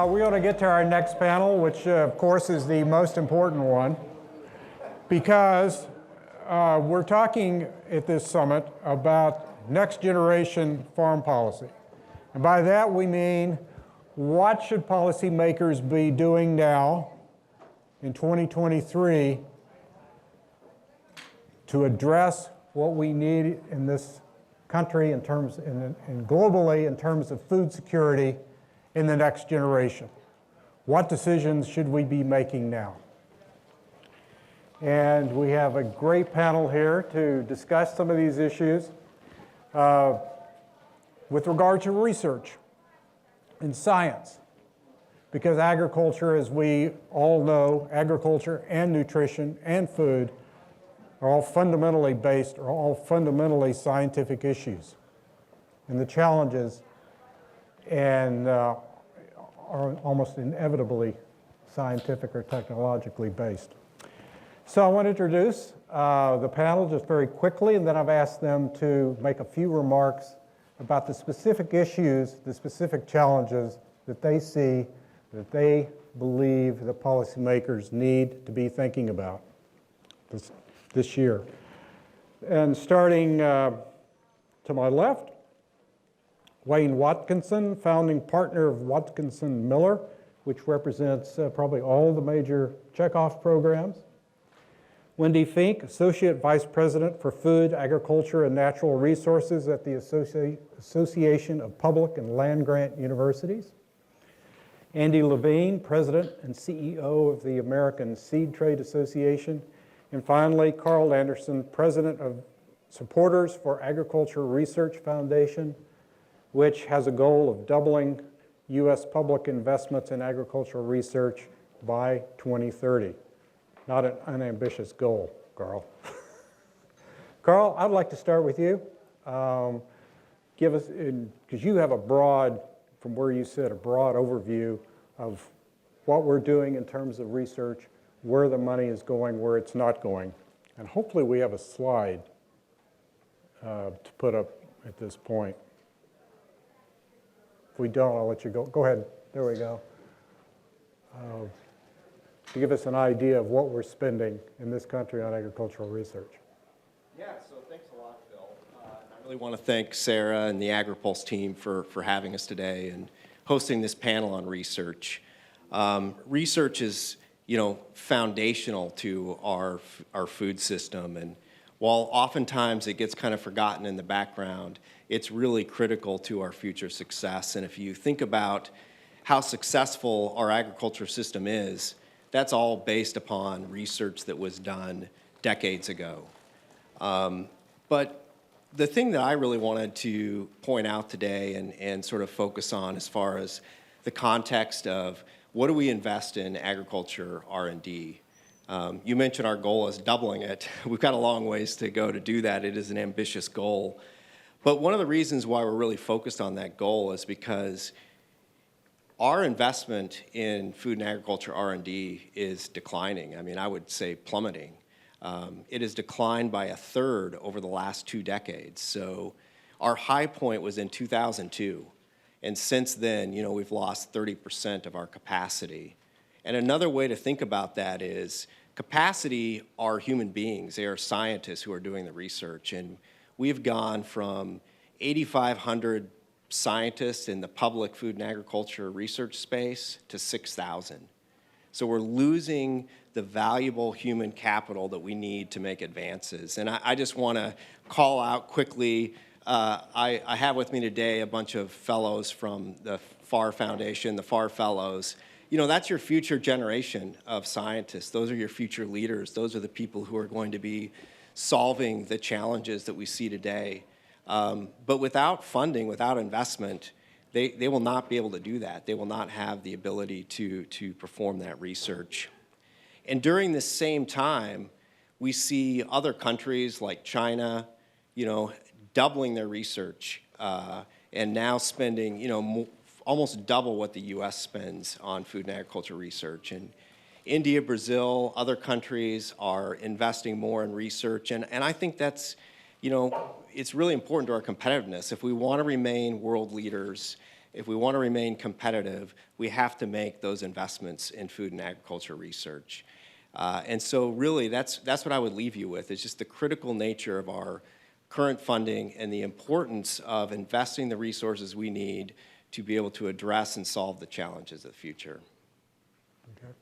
we ought to get to our next panel, which of course is the most important one, because we're talking at this summit about next generation farm policy. And by that we mean, what should policymakers be doing now in 2023 to address what we need in this country in terms, and globally in terms of food security in the next generation? What decisions should we be making now? And we have a great panel here to discuss some of these issues with regard to research and science. Because agriculture, as we all know, agriculture and nutrition and food are all fundamentally based, are all fundamentally scientific issues. And the challenges are almost inevitably scientific or technologically based. So I want to introduce the panel just very quickly, and then I've asked them to make a few remarks about the specific issues, the specific challenges that they see, that they believe that policymakers need to be thinking about this year. And starting to my left, Wayne Watkinson, founding partner of Watkinson Miller, which represents probably all the major checkoff programs. Wendy Fink, Associate Vice President for Food, Agriculture, and Natural Resources at the Association of Public and Land-Grant Universities. Andy LaVigne, President and CEO of the American Seed Trade Association. And finally, Karl Anderson, President of Supporters for Agriculture Research Foundation, which has a goal of doubling U.S. public investments in agricultural research by 2030. Not an unambitious goal, Karl. Karl, I'd like to start with you. Give us, because you have a broad, from where you sit, a broad overview of what we're doing in terms of research, where the money is going, where it's not going. And hopefully we have a slide to put up at this point. If we don't, I'll let you go. Go ahead. There we go. To give us an idea of what we're spending in this country on agricultural research. Yeah, so thanks a lot, Phil. I really want to thank Sarah and the Agri-Pulse team for having us today and hosting this panel on research. Research is, foundational to our food system, and while oftentimes it gets kind of forgotten in the background, it's really critical to our future success. And if you think about how successful our agriculture system is, that's all based upon research that was done decades ago. But the thing that I really wanted to point out today and sort of focus on as far as the context of what do we invest in agriculture R&D? You mentioned our goal is doubling it. We've got a long ways to go to do that. It is an ambitious goal. But one of the reasons why we're really focused on that goal is because our investment in food and agriculture R&D is declining. I mean, I would say plummeting. It has declined by 1/3 over the last 2 decades. So our high point was in 2002. And since then, we've lost 30% of our capacity. And another way to think about that is capacity are human beings. They are scientists who are doing the research. And we've gone from 8,500 scientists in the public food and agriculture research space to 6,000. So we're losing the valuable human capital that we need to make advances. And I just want to call out quickly, I have with me today a bunch of fellows from the FAR Foundation, the FAR Fellows. That's your future generation of scientists. Those are your future leaders. Those are the people who are going to be solving the challenges that we see today. But without funding, without investment, they will not be able to do that. They will not have the ability to perform that research. And during this same time, we see other countries like China, doubling their research and now spending, almost double what the U.S. spends on food and agriculture research. And India, Brazil, other countries are investing more in research. And I think that's, it's really important to our competitiveness. If we want to remain world leaders if we want to remain competitive, we have to make those investments in food and agriculture research. And so really, that's what I would leave you with, is just the critical nature of our current funding and the importance of investing the resources we need to be able to address and solve the challenges of the future. Okay.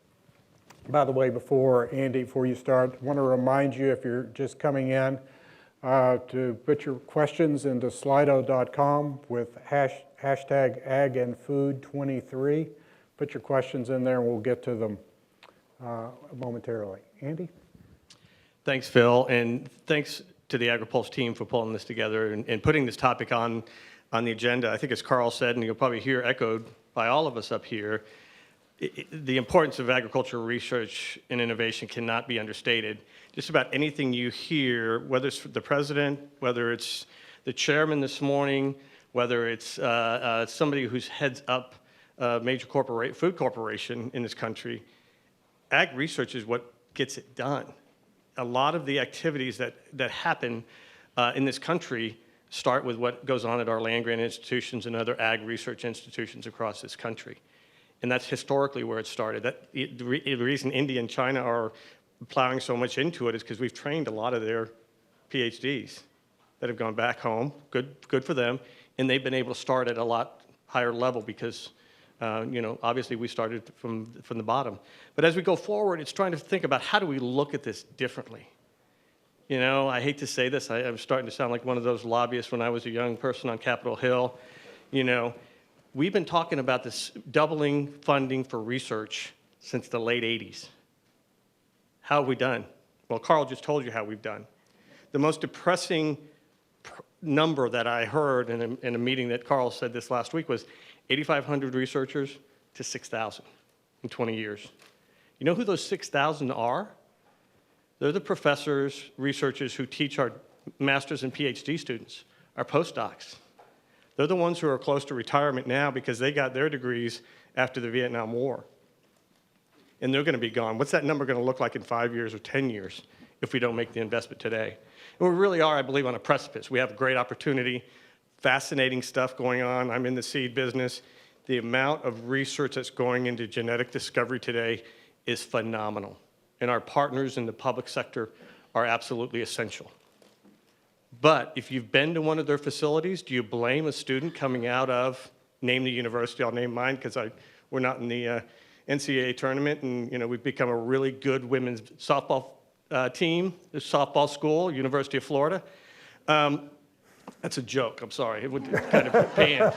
By the way, Andy, before you start, I want to remind you, if you're just coming in, to put your questions into slido.com with hashtag #AgAndFood23. Put your questions in there and we'll get to them momentarily. Andy? Thanks, Phil, and thanks to the Agri-Pulse team for pulling this together and putting this topic on the agenda. I think as Karl said, and you'll probably hear echoed by all of us up here, the importance of agricultural research and innovation cannot be understated. Just about anything you hear, whether it's the president, whether it's the chairman this morning, whether it's somebody who's heads up a major food corporation in this country, ag research is what gets it done. A lot of the activities that happen in this country start with what goes on at our land-grant institutions and other ag research institutions across this country. And that's historically where it started. The reason India and China are plowing so much into it is because we've trained a lot of their PhDs that have gone back home, good for them, and they've been able to start at a lot higher level because, obviously we started from the bottom. But as we go forward, it's trying to think about how do we look at this differently. I hate to say this, I'm starting to sound like one of those lobbyists when I was a young person on Capitol Hill. We've been talking about this doubling funding for research since the late 80s. How have we done? Well, Karl just told you how we've done. The most depressing number that I heard in a meeting that Karl said this last week was 8,500 researchers to 6,000 in 20 years. You know who those 6,000 are? They're the professors, researchers who teach our master's and PhD students, our postdocs. They're the ones who are close to retirement now because they got their degrees after the Vietnam War. And they're going to be gone. What's that number going to look like in 5 years or 10 years if we don't make the investment today? And we really are, I believe, on a precipice. We have a great opportunity, fascinating stuff going on. I'm in the seed business. The amount of research that's going into genetic discovery today is phenomenal. And our partners in the public sector are absolutely essential. But if you've been to one of their facilities, do you blame a student coming out of, name the university, I'll name mine because we're not in the NCAA tournament, and we've become a really good women's softball team, the softball school, University of Florida. That's a joke, I'm sorry, it would kind of banned.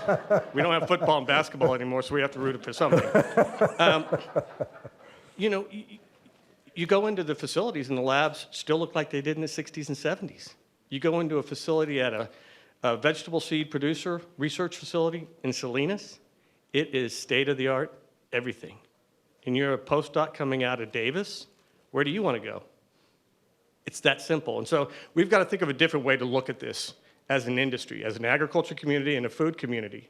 We don't have football and basketball anymore, so we have to root for something. You go into the facilities and the labs still look like they did in the 60s and 70s. You go into a facility at a vegetable seed producer research facility in Salinas, it is state-of-the-art everything. And you're a postdoc coming out of Davis, where do you want to go? It's that simple. And so we've got to think of a different way to look at this as an industry, as an agriculture community and a food community.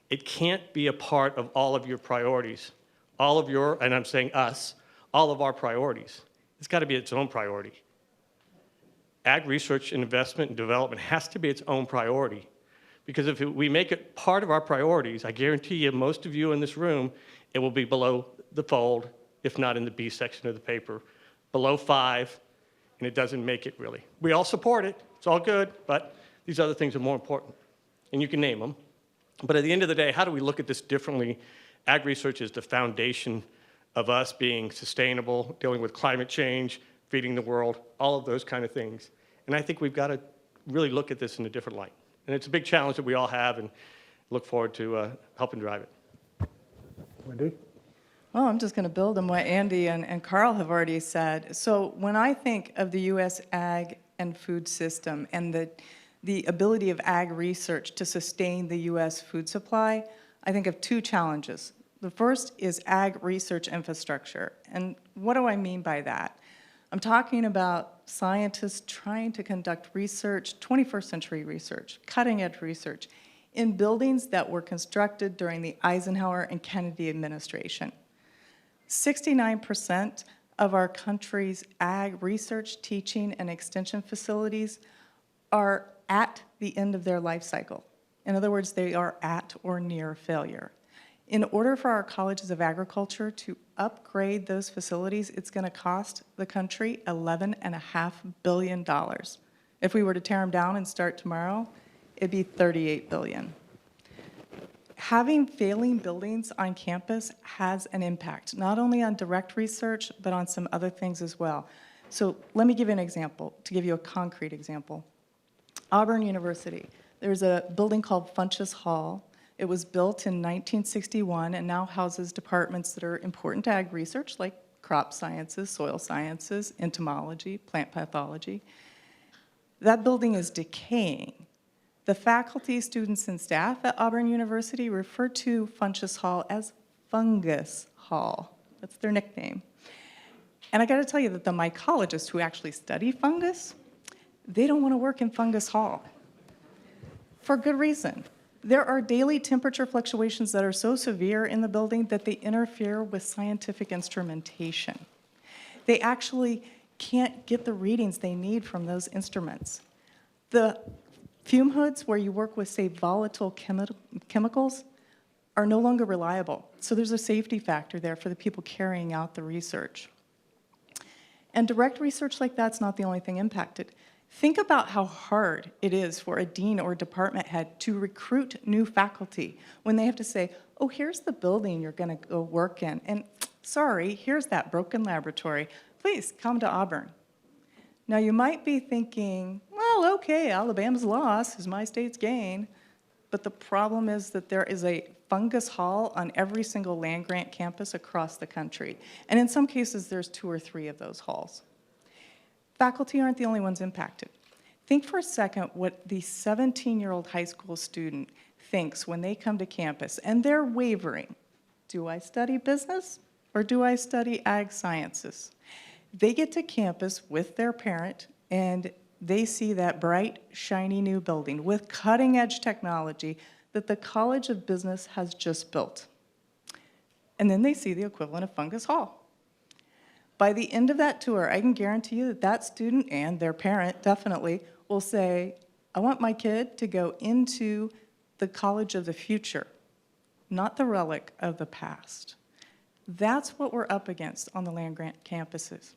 It can't be a part of all of your priorities, and I'm saying us, all of our priorities. It's got to be its own priority. Ag research and investment and development has to be its own priority. Because if we make it part of our priorities, I guarantee you, most of you in this room, it will be below the fold, if not in the B section of the paper, below 5, and it doesn't make it really. We all support it, it's all good, but these other things are more important, and you can name them. But at the end of the day, how do we look at this differently? Ag research is the foundation of us being sustainable, dealing with climate change, feeding the world, all of those kind of things. And I think we've got to really look at this in a different light. And it's a big challenge that we all have, and look forward to helping drive it. Wendy? Well, I'm just going to build on what Andy and Karl have already said. So when I think of the U.S. ag and food system and the ability of ag research to sustain the U.S. food supply, I think of two challenges. The first is ag research infrastructure. And what do I mean by that? I'm talking about scientists trying to conduct research, 21st century research, cutting-edge research, in buildings that were constructed during the Eisenhower and Kennedy administration. 69% of our country's ag research, teaching, and extension facilities are at the end of their life cycle. In other words, they are at or near failure. In order for our colleges of agriculture to upgrade those facilities, it's going to cost the country $11.5 billion. If we were to tear them down and start tomorrow, it'd be $38 billion. Having failing buildings on campus has an impact, not only on direct research, but on some other things as well. So let me give you an example, to give you a concrete example. Auburn University, there's a building called Funchess Hall. It was built in 1961 and now houses departments that are important to ag research, like crop sciences, soil sciences, entomology, plant pathology. That building is decaying. The faculty, students, and staff at Auburn University refer to Funchess Hall as Fungus Hall. That's their nickname. And I got to tell you that the mycologists who actually study fungus, they don't want to work in Fungus Hall. For good reason. There are daily temperature fluctuations that are so severe in the building that they interfere with scientific instrumentation. They actually can't get the readings they need from those instruments. The fume hoods where you work with, say, volatile chemicals are no longer reliable. So there's a safety factor there for the people carrying out the research. And direct research like that's not the only thing impacted. Think about how hard it is for a dean or department head to recruit new faculty when they have to say, oh, here's the building you're going to go work in, and sorry, here's that broken laboratory. Please come to Auburn. Now, you might be thinking, well, okay, Alabama's loss is my state's gain, but the problem is that there is a fungus hall on every single land-grant campus across the country, and in some cases, there's 2 or 3 of those halls. Faculty aren't the only ones impacted. Think for a second what the 17-year-old high school student thinks when they come to campus and they're wavering. Do I study business or do I study ag sciences? They get to campus with their parent and they see that bright, shiny new building with cutting-edge technology that the College of Business has just built. And then they see the equivalent of Fungus Hall. By the end of that tour, I can guarantee you that that student and their parent definitely will say, I want my kid to go into the college of the future, not the relic of the past. That's what we're up against on the land-grant campuses.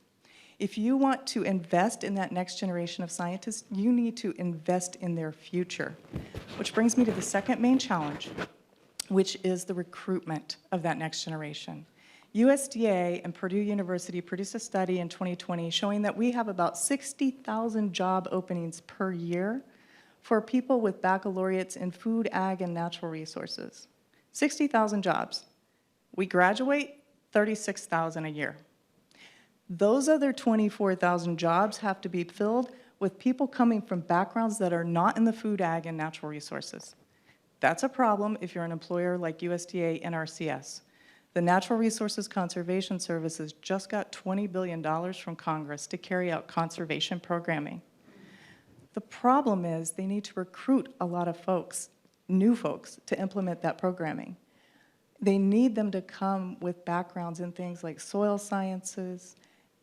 If you want to invest in that next generation of scientists, you need to invest in their future. Which brings me to the second main challenge, which is the recruitment of that next generation. USDA and Purdue University produced a study in 2020 showing that we have about 60,000 job openings per year for people with baccalaureates in food, ag, and natural resources. 60,000 jobs. We graduate 36,000 a year. Those other 24,000 jobs have to be filled with people coming from backgrounds that are not in the food, ag, and natural resources. That's a problem if you're an employer like USDA and NRCS. The Natural Resources Conservation Services just got $20 billion from Congress to carry out conservation programming. The problem is they need to recruit a lot of folks, new folks, to implement that programming. They need them to come with backgrounds in things like soil sciences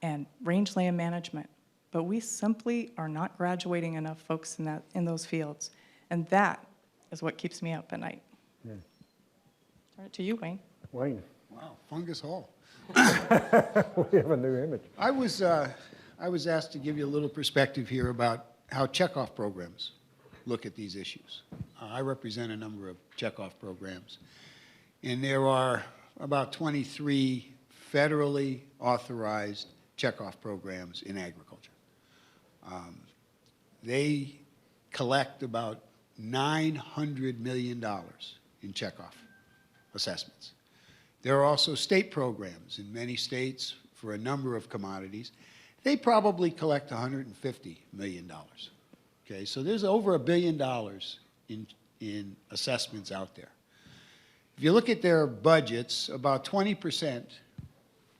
and rangeland management. But we simply are not graduating enough folks in those fields. And that is what keeps me up at night. Yeah. All right, to you, Wayne. Wayne. Wow, Fungus Hall. We have a new image. I was asked to give you a little perspective here about how checkoff programs look at these issues. I represent a number of checkoff programs, and there are about 23 federally authorized checkoff programs in agriculture. They collect about $900 million in checkoff assessments. There are also state programs in many states for a number of commodities. They probably collect $150 million. Okay, so there's over $1 billion in assessments out there. If you look at their budgets, about 20%,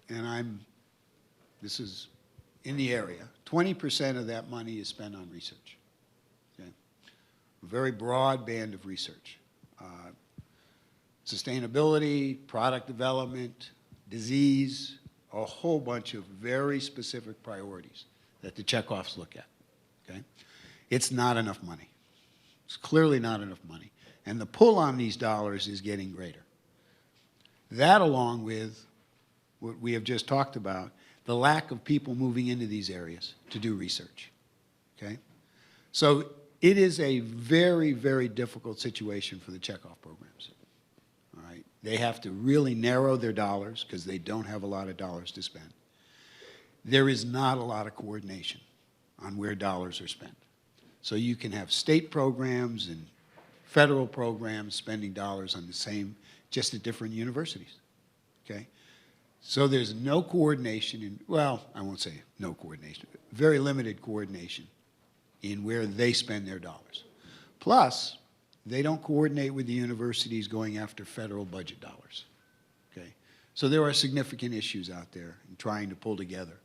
and this is in the area, 20% of that money is spent on research. Okay? A very broad band of research. Sustainability, product development, disease, a whole bunch of very specific priorities that the checkoffs look at, okay? It's not enough money. It's clearly not enough money. And the pull on these dollars is getting greater. That, along with what we have just talked about, the lack of people moving into these areas to do research, okay? So it is a very, very difficult situation for the checkoff programs, all right? They have to really narrow their dollars because they don't have a lot of dollars to spend. There is not a lot of coordination on where dollars are spent. So you can have state programs and federal programs spending dollars on the same, just at different universities, okay? So there's no coordination in, well, I won't say no coordination, very limited coordination in where they spend their dollars. Plus, they don't coordinate with the universities going after federal budget dollars, okay? So there are significant issues out there in trying to pull together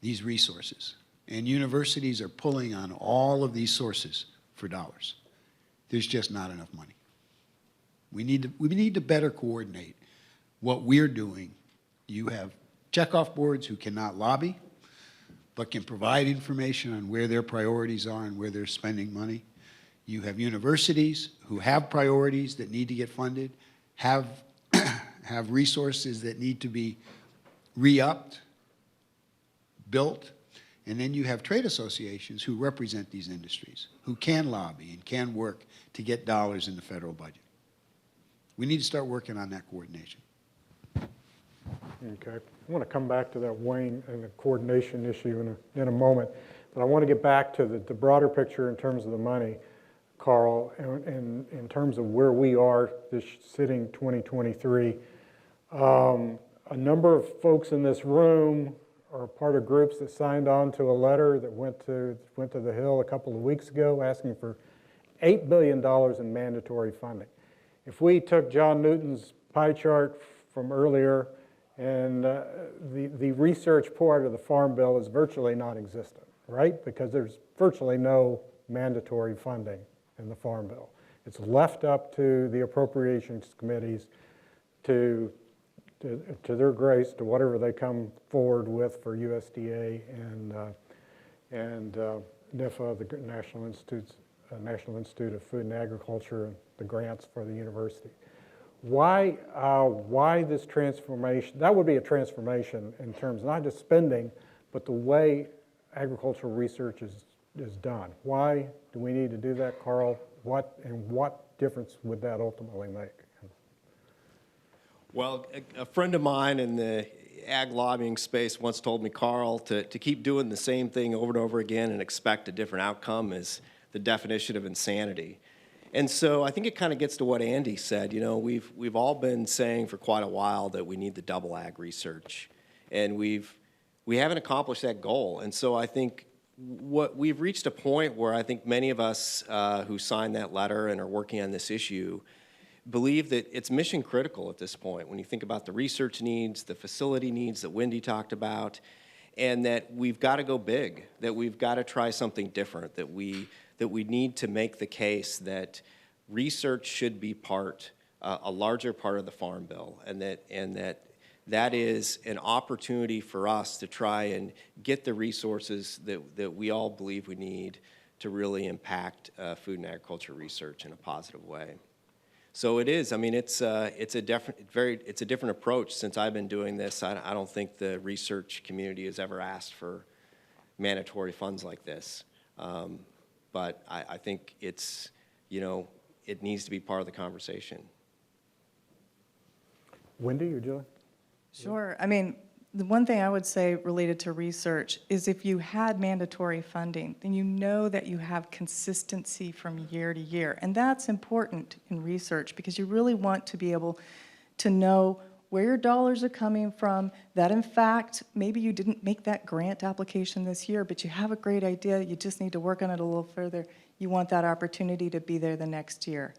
these resources. And universities are pulling on all of these sources for dollars. There's just not enough money. We need to better coordinate what we're doing. You have checkoff boards who cannot lobby, but can provide information on where their priorities are and where they're spending money. You have universities who have priorities that need to get funded, have resources that need to be re-upped, built, and then you have trade associations who represent these industries, who can lobby and can work to get dollars in the federal budget. We need to start working on that coordination. Okay. I want to come back to that, Wayne, and the coordination issue in a moment. But I want to get back to the broader picture in terms of the money, Karl, and in terms of where we are this sitting 2023. A number of folks in this room are part of groups that signed on to a letter that went to the Hill a couple of weeks ago asking for $8 billion in mandatory funding. If we took John Newton's pie chart from earlier, and the research part of the Farm Bill is virtually non-existent, right? Because there's virtually no mandatory funding in the Farm Bill. It's left up to the appropriations committees to their grace, to whatever they come forward with for USDA and NIFA, the National Institute of Food and Agriculture, and the grants for the university. Why this transformation? That would be a transformation in terms not just spending, but the way agricultural research is done. Why do we need to do that, Karl? What difference would that ultimately make? Well, a friend of mine in the ag lobbying space once told me, Karl, to keep doing the same thing over and over again and expect a different outcome is the definition of insanity. And so I think it kind of gets to what Andy said. You know, we've all been saying for quite a while that we need the double ag research, and we haven't accomplished that goal. And so I think we've reached a point where I think many of us who signed that letter and are working on this issue believe that it's mission critical at this point when you think about the research needs, the facility needs that Wendy talked about, and that we've got to go big, that we've got to try something different, that we need to make the case that research should be a larger part of the Farm Bill, and that is an opportunity for us to try and get the resources that we all believe we need to really impact food and agriculture research in a positive way. So it is. I mean, it's a different approach. Since I've been doing this, I don't think the research community has ever asked for mandatory funds like this. But I think it's, it needs to be part of the conversation. Wendy or Julie? Sure. I mean, the one thing I would say related to research is if you had mandatory funding, then you know that you have consistency from year to year. And that's important in research because you really want to be able to know where your dollars are coming from, that in fact, maybe you didn't make that grant application this year, but you have a great idea, you just need to work on it a little further. You want that opportunity to be there the next year.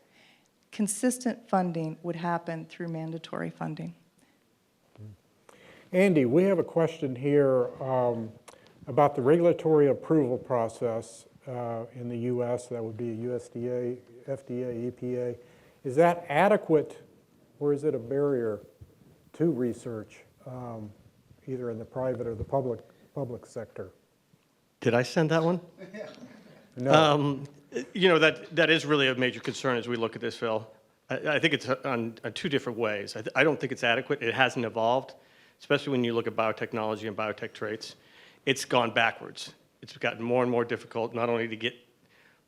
Consistent funding would happen through mandatory funding. Andy, we have a question here about the regulatory approval process in the U.S. That would be USDA, FDA, EPA. Is that adequate, or is it a barrier to research, either in the private or the public sector? Did I send that one? No. You know, that is really a major concern as we look at this, Phil. I think it's on two different ways. I don't think it's adequate. It hasn't evolved, especially when you look at biotechnology and biotech traits. It's gone backwards. It's gotten more and more difficult not only to get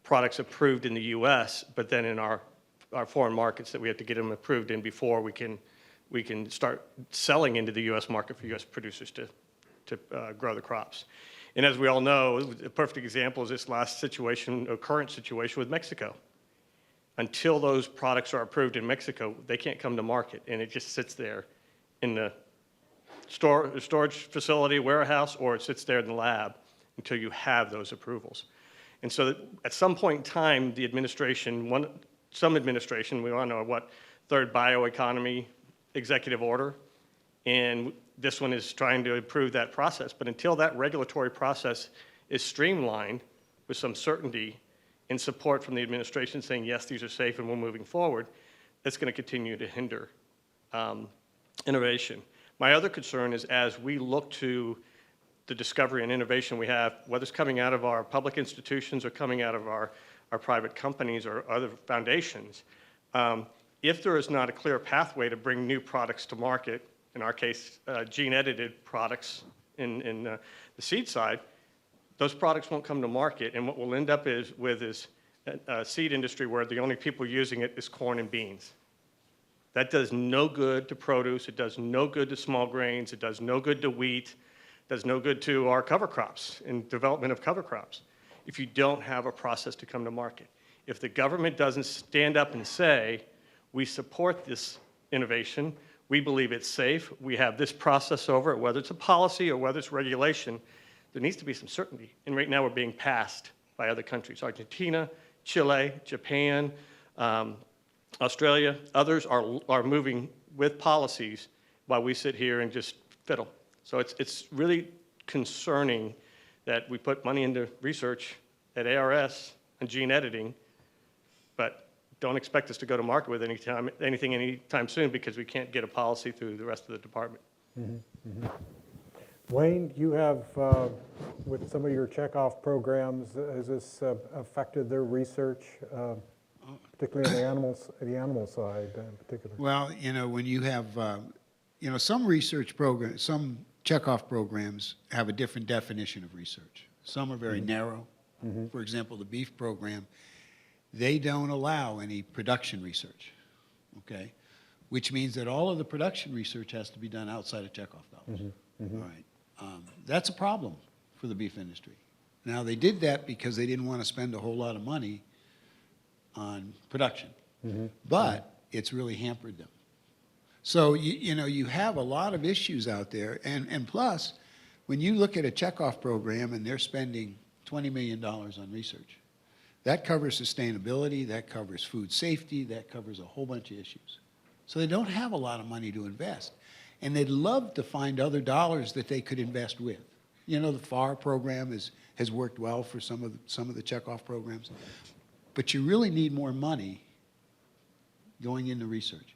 products approved in the U.S., but then in our foreign markets that we have to get them approved in before we can start selling into the U.S. market for U.S. producers to grow the crops. And as we all know, a perfect example is this last situation, or current situation with Mexico. Until those products are approved in Mexico, they can't come to market, and it just sits there in the storage facility, warehouse, or it sits there in the lab until you have those approvals. And so at some point in time, the administration, some administration, we all know what, third bioeconomy executive order, and this one is trying to improve that process. But until that regulatory process is streamlined with some certainty and support from the administration saying, yes, these are safe and we're moving forward, that's going to continue to hinder innovation. My other concern is as we look to the discovery and innovation we have, whether it's coming out of our public institutions or coming out of our private companies or other foundations, if there is not a clear pathway to bring new products to market, in our case, gene-edited products in the seed side, those products won't come to market, and what we'll end up with is a seed industry where the only people using it is corn and beans. That does no good to produce, it does no good to small grains, it does no good to wheat, it does no good to our cover crops and development of cover crops if you don't have a process to come to market. If the government doesn't stand up and say, we support this innovation, we believe it's safe, we have this process over it, whether it's a policy or whether it's regulation, there needs to be some certainty. And right now we're being passed by other countries. Argentina, Chile, Japan, Australia, others are moving with policies while we sit here and just fiddle. So it's really concerning that we put money into research at ARS and gene editing, but don't expect us to go to market with anything anytime soon because we can't get a policy through the rest of the department. Mm-hmm. Mm-hmm. Wayne, you have, with some of your checkoff programs, has this affected their research, particularly on the animal side in particular? Well, you know, when you have, some research programs, some checkoff programs have a different definition of research. Some are very narrow. Mm-hmm. For example, the beef program, they don't allow any production research, okay? Which means that all of the production research has to be done outside of checkoff dollars. Mm-hmm. Mm-hmm. All right. That's a problem for the beef industry. Now, they did that because they didn't want to spend a whole lot of money on production, mm-hmm. but it's really hampered them. So, you have a lot of issues out there, and plus, when you look at a checkoff program and they're spending $20 million on research, that covers sustainability, that covers food safety, that covers a whole bunch of issues. So they don't have a lot of money to invest. And they'd love to find other dollars that they could invest with. You know, the FAR program has worked well for some of the checkoff programs. But you really need more money going into research,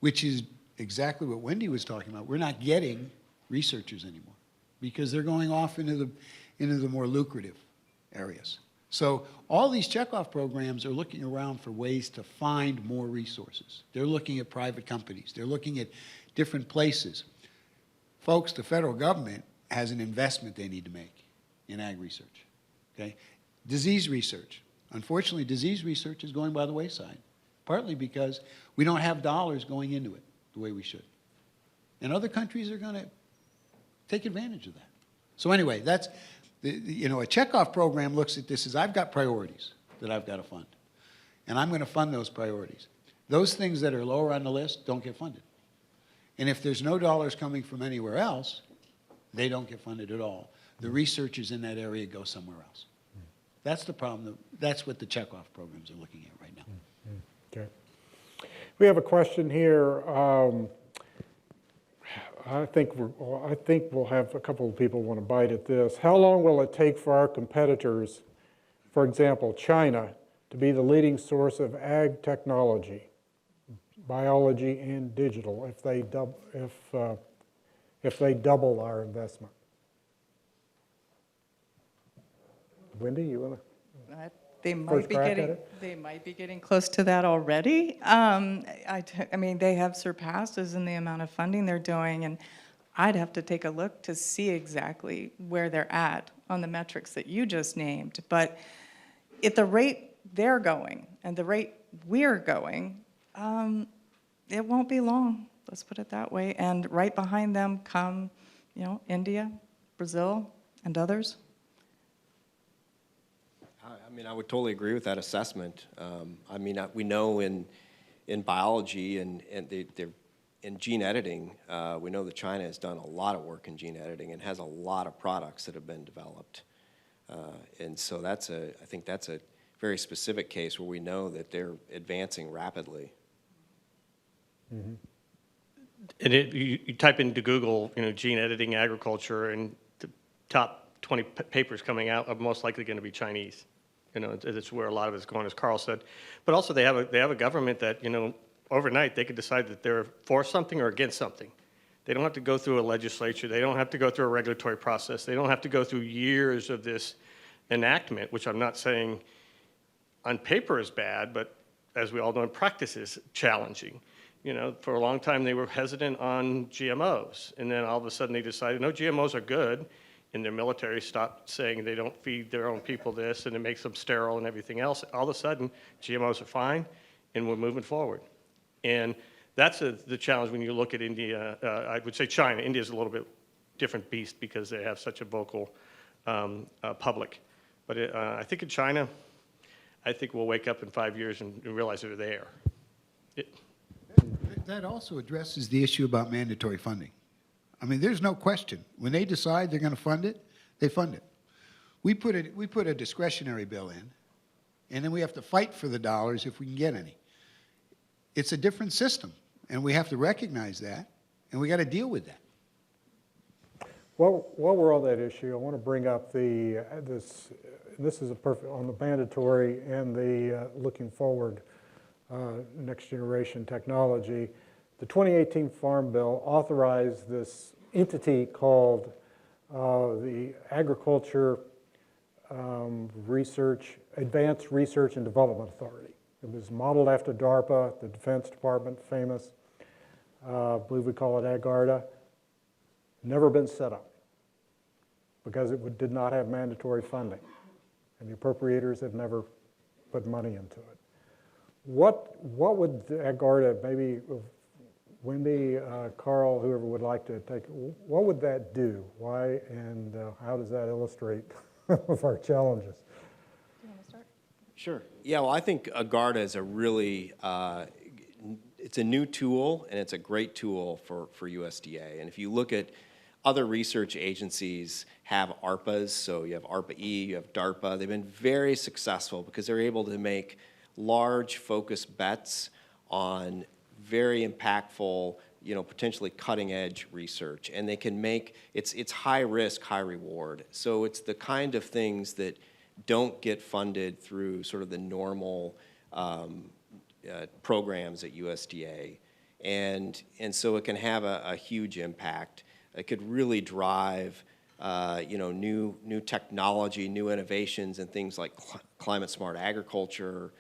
which is exactly what Wendy was talking about. We're not getting researchers anymore because they're going off into the more lucrative areas. So all these checkoff programs are looking around for ways to find more resources. They're looking at private companies. They're looking at different places. Folks, the federal government has an investment they need to make in ag research, okay? Disease research. Unfortunately, disease research is going by the wayside, partly because we don't have dollars going into it the way we should. And other countries are going to take advantage of that. So anyway, that's, a checkoff program looks at this as I've got priorities that I've got to fund, and I'm going to fund those priorities. Those things that are lower on the list don't get funded. And if there's no dollars coming from anywhere else, they don't get funded at all. The researchers in that area go somewhere else. That's the problem. That's what the checkoff programs are looking at right now. Okay. We have a question here. I think we'll have a couple of people want to bite at this. How long will it take for our competitors, for example, China, to be the leading source of ag technology, biology and digital, if they double our investment? Wendy, you want to? I They might first be crack at getting, it? they might be getting close to that already. I mean, they have surpassed us in the amount of funding they're doing, and I'd have to take a look to see exactly where they're at on the metrics that you just named. But at the rate they're going and the rate we're going, it won't be long, let's put it that way. And right behind them come, India, Brazil, and others. I mean, I would totally agree with that assessment. I mean, we know in biology and in gene editing, we know that China has done a lot of work in gene editing and has a lot of products that have been developed. And so I think that's a very specific case where we know that they're advancing rapidly. Mm-hmm. And you type into Google, gene editing agriculture, and the top 20 papers coming out are most likely going to be Chinese. It's where a lot of it's going, as Karl said. But also they have a government that, overnight they could decide that they're for something or against something. They don't have to go through a legislature. They don't have to go through a regulatory process. They don't have to go through years of this enactment, which I'm not saying on paper is bad, but as we all know, in practice is challenging. For a long time they were hesitant on GMOs, and then all of a sudden they decided, no, GMOs are good, and their military stopped saying they don't feed their own people this, and it makes them sterile and everything else. All of a sudden, GMOs are fine, and we're moving forward. And that's the challenge when you look at India. I would say China. India is a little bit different beast because they have such a vocal public. But I think in China, I think we'll wake up in 5 years and realize they're there. That also addresses the issue about mandatory funding. I mean, there's no question. When they decide they're going to fund it, they fund it. We put a discretionary bill in, and then we have to fight for the dollars if we can get any. It's a different system, and we have to recognize that, and we got to deal with that. Well, while we're on that issue, I want to bring up this is a perfect on the mandatory and the looking forward next generation technology. The 2018 Farm Bill authorized this entity called the Agriculture Advanced Research and Development Authority. It was modeled after DARPA, the Defense Department, famous. I believe we call it AGARDA. Never been set up because it did not have mandatory funding, and the appropriators had never put money into it. What would AGARDA, maybe Wendy, Karl, whoever would like to take, what would that do? Why and how does that illustrate of our challenges? Do you want to start? Sure. Yeah, well, I think AGARDA is a really, it's a new tool, and it's a great tool for USDA. And if you look at other research agencies have ARPAs, so you have ARPA-E, you have DARPA. They've been very successful because they're able to make large focused bets on very impactful, potentially cutting edge research. And they can make, it's high risk, high reward. So it's the kind of things that don't get funded through sort of the normal programs at USDA. And so it can have a huge impact. It could really drive new technology, new innovations and things like climate smart agriculture,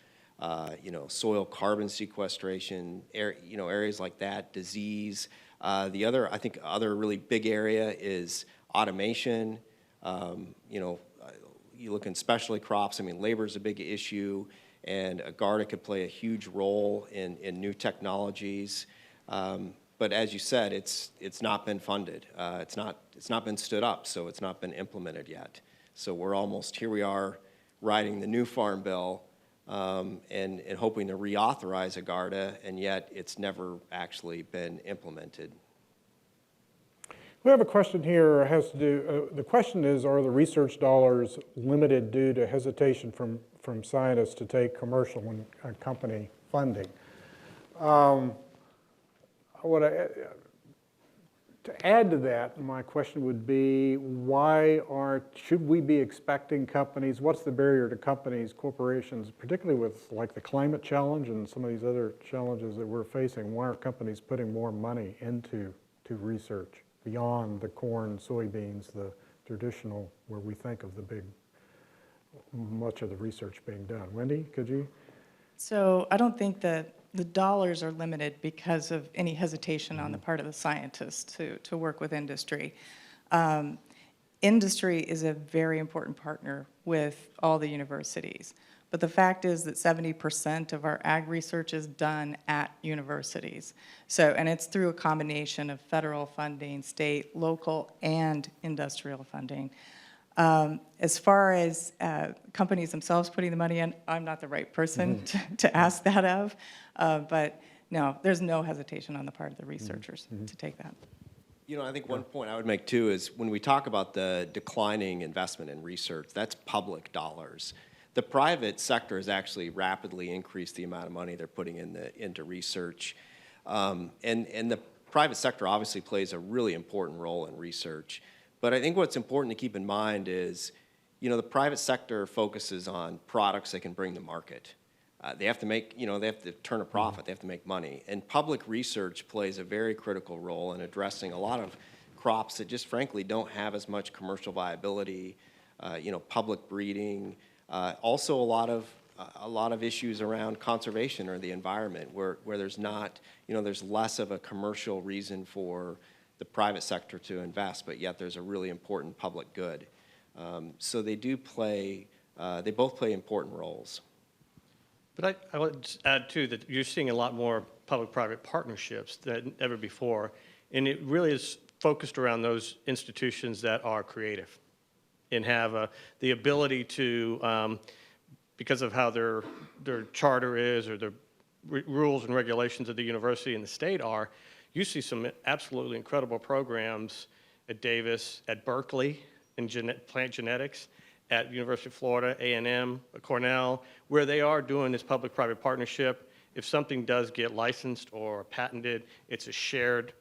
soil carbon sequestration, areas like that, disease. The other, I think, other really big area is automation. You look in specialty crops, labor is a big issue, and AGARDA could play a huge role in new technologies. But as you said, it's not been funded. It's not been stood up, so it's not been implemented yet. So we're almost, here we are, writing the new Farm Bill, and hoping to reauthorize AGARDA, and yet it's never actually been implemented. We have a question here. It has to do. The question is: are the research dollars limited due to hesitation from scientists to take commercial and company funding? To add to that, my question would be, should we be expecting companies, what's the barrier to companies, corporations, particularly with like the climate challenge and some of these other challenges that we're facing, why aren't companies putting more money into research beyond the corn, soybeans, the traditional, where we think of the big much of the research being done. Wendy, could you? So I don't think that the dollars are limited because of any hesitation on the part of the scientists to work with industry. Industry is a very important partner with all the universities. But the fact is that 70% of our ag research is done at universities. So, and it's through a combination of federal funding, state, local, and industrial funding. As far as companies themselves putting the money in, I'm not the right person to ask that of. But no, there's no hesitation on the part of the researchers to take that. You know, I think one point I would make too is when we talk about the declining investment in research, that's public dollars. The private sector has actually rapidly increased the amount of money they're putting into research. And the private sector obviously plays a really important role in research. But I think what's important to keep in mind is, you know, the private sector focuses on products they can bring to market. They have to make, you know, they have to turn a profit, they have to make money. And public research plays a very critical role in addressing a lot of crops that just frankly don't have as much commercial viability, you know, public breeding, also a lot of issues around conservation or the environment where there's not, you know, there's less of a commercial reason for the private sector to invest, but yet there's a really important public good. So they do play, they both play important roles. But I would just add, too, that you're seeing a lot more public-private partnerships than ever before, and it really is focused around those institutions that are creative and have the ability to, because of how their charter is or the rules and regulations of the university and the state are, you see some absolutely incredible programs at Davis, at Berkeley in plant genetics, at University of Florida, A&M, Cornell, where they are doing this public-private partnership. If something does get licensed or patented, it's a shared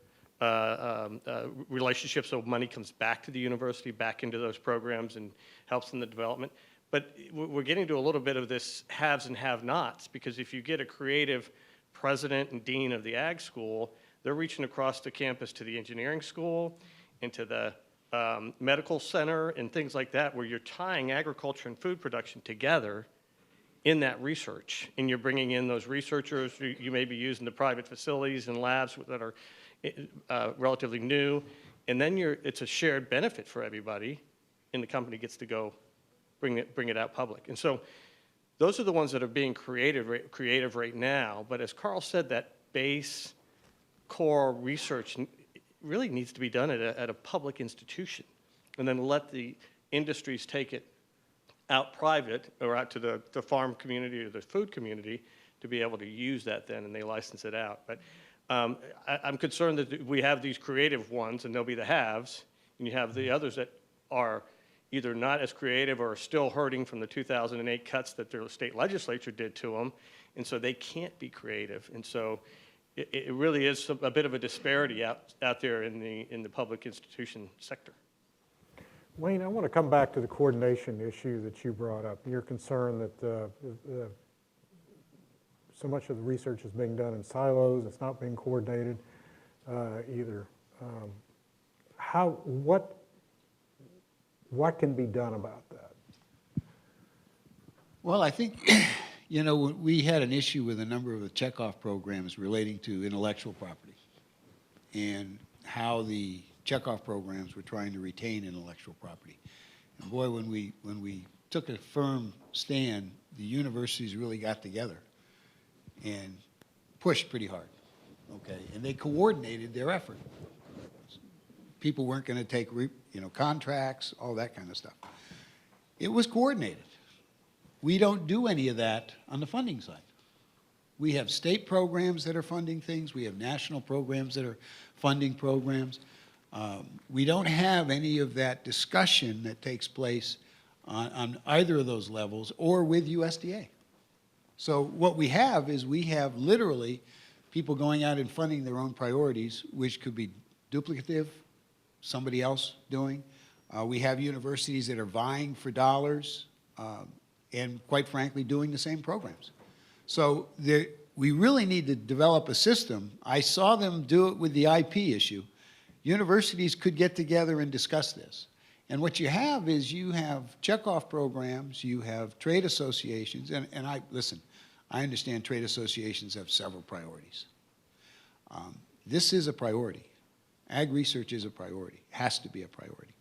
relationship, so money comes back to the university, back into those programs, and helps in the development. But we're getting to a little bit of this haves and have-nots, because if you get a creative president and dean of the ag school, they're reaching across the campus to the engineering school, into the medical center and things like that, where you're tying agriculture and food production together in that research. And you're bringing in those researchers you may be using the private facilities and labs that are relatively new. And then it's a shared benefit for everybody, and the company gets to go bring it out public. And so those are the ones that are being creative right now. But as Karl said, that base core research really needs to be done at a public institution, and then let the industries take it out private or out to the farm community or the food community to be able to use that then, and they license it out. But I'm concerned that we have these creative ones, and they'll be the haves, and you have the others that are either not as creative or are still hurting from the 2008 cuts that their state legislature did to them, and so they can't be creative. And so it really is a bit of a disparity out there in the public institution sector. Wayne, I want to come back to the coordination issue that you brought up. You're concerned that so much of the research is being done in silos, it's not being coordinated either. What can be done about that? Well, I think, you know, we had an issue with a number of the checkoff programs relating to intellectual property and how the checkoff programs were trying to retain intellectual property. And boy, when we took a firm stand, the universities really got together and pushed pretty hard, okay? And they coordinated their effort. People weren't going to take, contracts, all that kind of stuff. It was coordinated. We don't do any of that on the funding side. We have state programs that are funding things. We have national programs that are funding programs. We don't have any of that discussion that takes place on either of those levels or with USDA. So what we have is we have literally people going out and funding their own priorities, which could be duplicative, somebody else doing. We have universities that are vying for dollars and, quite frankly, doing the same programs. So we really need to develop a system. I saw them do it with the IP issue. Universities could get together and discuss this. And what you have is you have checkoff programs, you have trade associations, and listen, I understand trade associations have several priorities. This is a priority. Ag research is a priority, has to be a priority.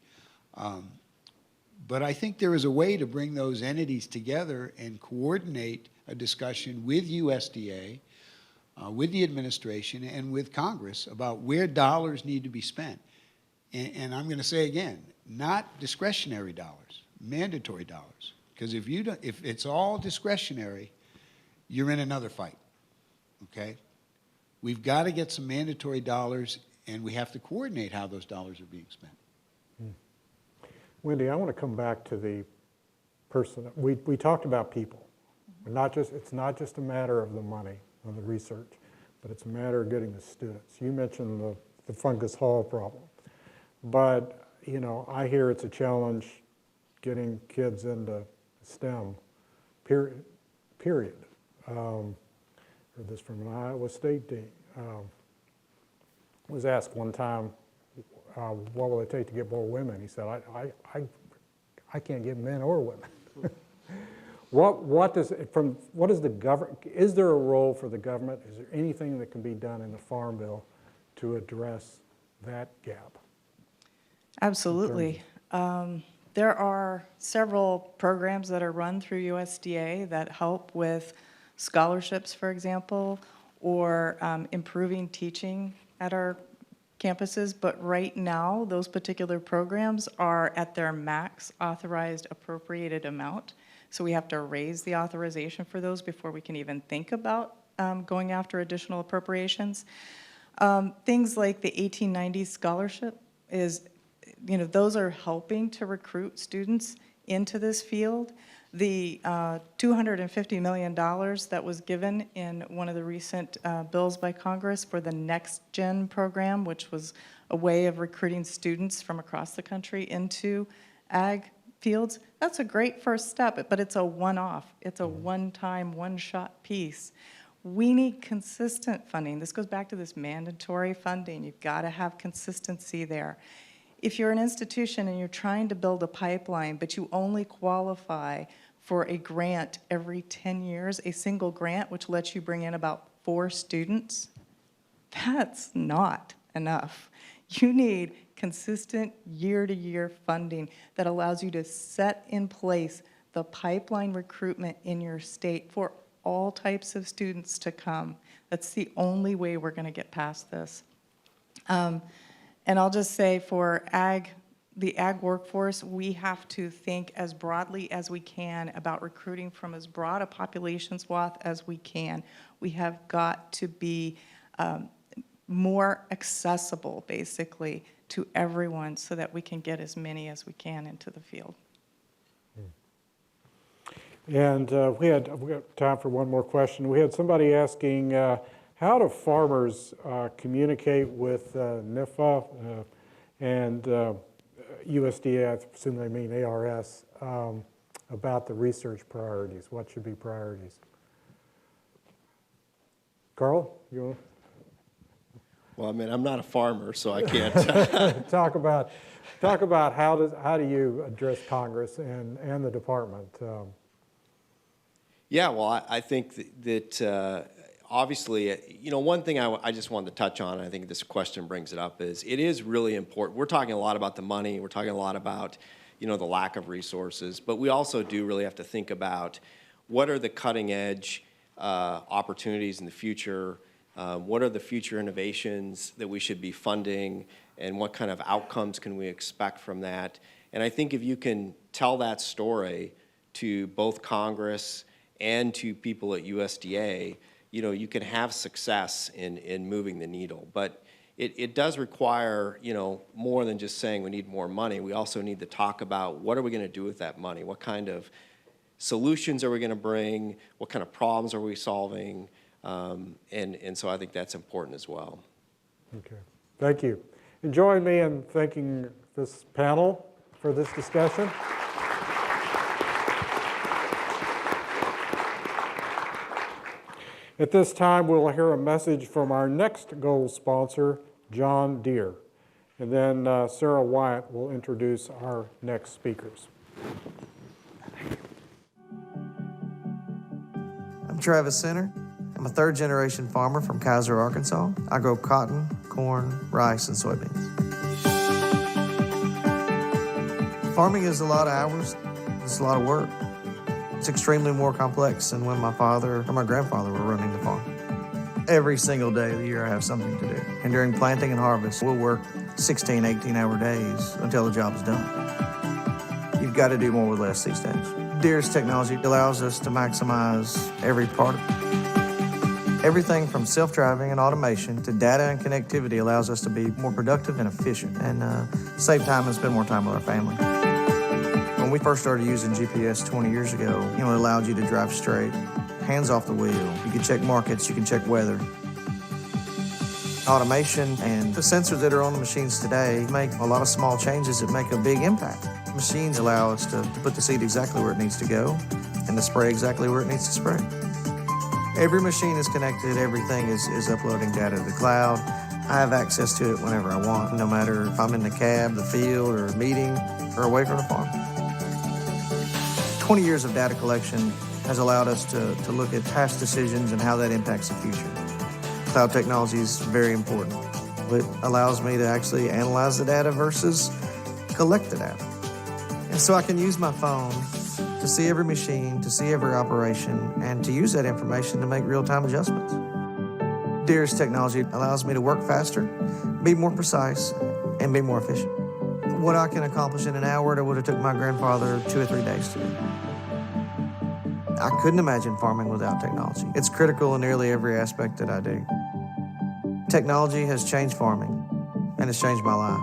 But I think there is a way to bring those entities together and coordinate a discussion with USDA, with the administration, and with Congress about where dollars need to be spent. And I'm going to say again, not discretionary dollars, mandatory dollars. Because if it's all discretionary, you're in another fight, okay? We've got to get some mandatory dollars, and we have to coordinate how those dollars are being spent. Wendy, I want to come back to the person. We talked about people. It's not just a matter of the money and the research, but it's a matter of getting the students. You mentioned the fungus hall problem. But, you know, I hear it's a challenge getting kids into STEM, period. Heard this from an Iowa State team. Was asked one time, what will it take to get more women? He said, I can't get men or women. What is the government, is there a role for the government? Is there anything that can be done in the Farm Bill to address that gap? Absolutely. There are several programs that are run through USDA that help with scholarships, for example, or improving teaching at our campuses, but right now, those particular programs are at their max authorized appropriated amount. So we have to raise the authorization for those before we can even think about going after additional appropriations. Things like the 1890s scholarship is, you know, those are helping to recruit students into this field. The $250 million that was given in one of the recent bills by Congress for the Next Gen program, which was a way of recruiting students from across the country into ag fields, that's a great first step, but it's a one-off. It's a one-time, one-shot piece. We need consistent funding. This goes back to this mandatory funding. You've got to have consistency there. If you're an institution and you're trying to build a pipeline, but you only qualify for a grant every 10 years, a single grant, which lets you bring in about 4 students, that's not enough. You need consistent year-to-year funding that allows you to set in place the pipeline recruitment in your state for all types of students to come. That's the only way we're going to get past this. And I'll just say for the ag workforce, we have to think as broadly as we can about recruiting from as broad a population swath as we can. We have got to be more accessible, basically, to everyone so that we can get as many as we can into the field. And we got time for one more question. We had somebody asking, how do farmers communicate with NIFA and USDA, I assume they mean ARS, about the research priorities? What should be priorities? Karl, you want to? Well, I mean, I'm not a farmer, so I can't. talk about how do you address Congress and the department? Yeah, well, I think that obviously, you know, one thing I just wanted to touch on, and I think this question brings it up, is it is really important. We're talking a lot about the money. We're talking a lot about, you know, the lack of resources. But we also do really have to think about what are the cutting edge opportunities in the future. What are the future innovations that we should be funding, and what kind of outcomes can we expect from that? And I think if you can tell that story to both Congress and to people at USDA, you know, you can have success in moving the needle. But it does require, you know, more than just saying we need more money. We also need to talk about what are we going to do with that money? What kind of solutions are we going to bring? What kind of problems are we solving? And so I think that's important as well. Okay, thank you. And join me in thanking this panel for this discussion. At this time, we'll hear a message from our next gold sponsor, John Deere. And then Sarah Wyatt will introduce our next speakers. I'm Travis Center. I'm a third-generation farmer from Kaiser, Arkansas. I grow cotton, corn, rice, and soybeans. Farming is a lot of hours. It's a lot of work. It's extremely more complex than when my father or my grandfather were running the farm. Every single day of the year I have something to do. And during planting and harvest, we'll work 16, 18-hour days until the job is done. You've got to do more with less these days. Deere's technology allows us to maximize every part of it. Everything from self-driving and automation to data and connectivity allows us to be more productive and efficient and save time and spend more time with our family. When we first started using GPS 20 years ago, it allowed you to drive straight, hands off the wheel. You can check markets, you can check weather. Automation and the sensors that are on the machines today make a lot of small changes that make a big impact. Machines allow us to put the seed exactly where it needs to go and to spray exactly where it needs to spray. Every machine is connected, everything is uploading data to the cloud. I have access to it whenever I want, no matter if I'm in the cab, the field, or a meeting, or away from the farm. 20 years of data collection has allowed us to look at past decisions and how that impacts the future. Cloud technology is very important. It allows me to actually analyze the data versus collect the data. And so I can use my phone to see every machine, to see every operation, and to use that information to make real-time adjustments. Deere's technology allows me to work faster, be more precise, and be more efficient. What I can accomplish in an hour that would have took my grandfather 2 or 3 days to do. I couldn't imagine farming without technology. It's critical in nearly every aspect that I do. Technology has changed farming, and it's changed my life.